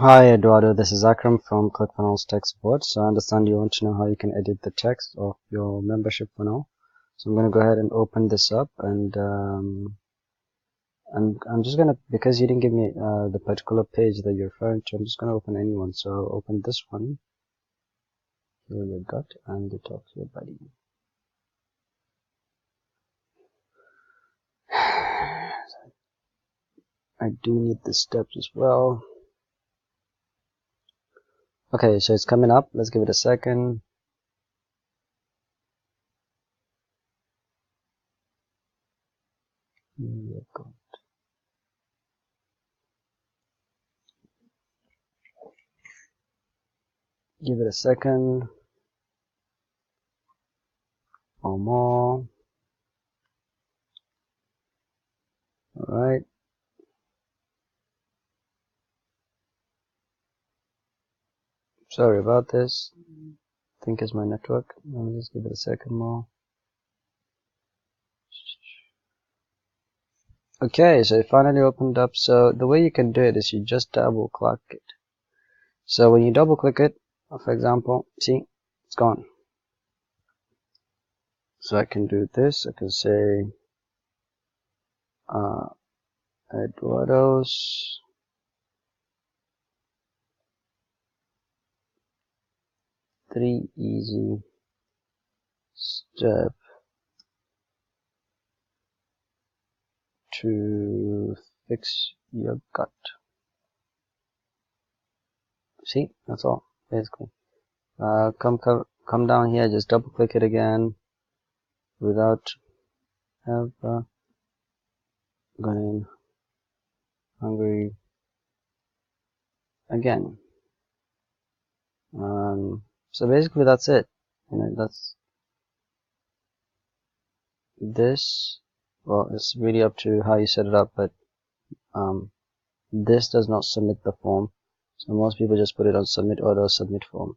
Hi Eduardo, this is Akram from ClickFunnels Tech Support. So I understand you want to know how you can edit the text of your membership funnel. So I'm going to go ahead and open this up, and I'm just going to, because you didn't give me the particular page that you're referring to, I'm just going to open any one. So I'll open this one, here you got, and the talk to your buddy. I do need the steps as well. Okay, so it's coming up. Let's give it a second. Here you go. Give it a second or more. Alright. Sorry about this. I think it's my network. Let me just give it a second more. Okay, so it finally opened up. So the way you can do it is you just double click it. So when you double click it, for example, see, it's gone. So I can do this. I can say Eduardo's three easy step to fix your gut. See, that's all basically. Come down here, just double click it again without ever going hungry again. So basically that's it. That's this. Well, it's really up to how you set it up, but this does not submit the form. So most people just put it on submit auto submit form.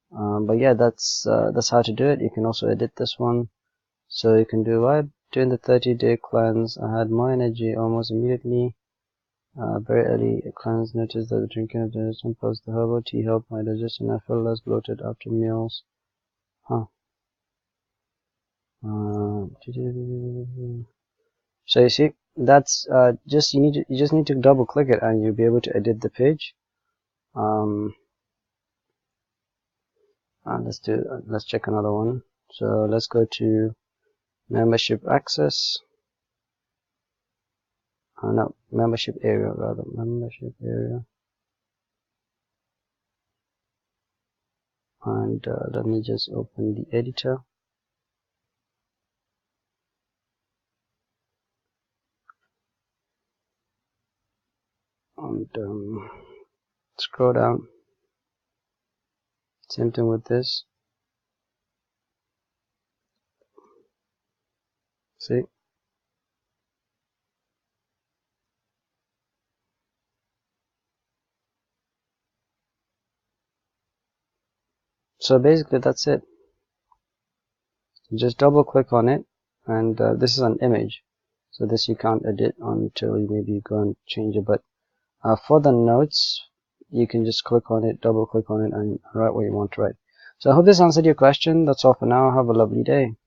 But yeah, that's how to do it. You can also edit this one. So you can do right during the 30-day cleanse. I had more energy almost immediately. Very early cleanse, noticed that the drinking of digestion post the herbal tea helped my digestion. I felt less bloated after meals. Huh. So you see, that's you just need to double click it and you'll be able to edit the page. Let's check another one. So let's go to membership access. No, membership area rather. Membership area. And let me just open the editor. And scroll down. Same thing with this. See? So basically that's it. Just double click on it, and this is an image, so this you can't edit until you maybe go and change it, but for the notes you can just click on it, double click on it, and write what you want to write. So I hope this answered your question. That's all for now. Have a lovely day.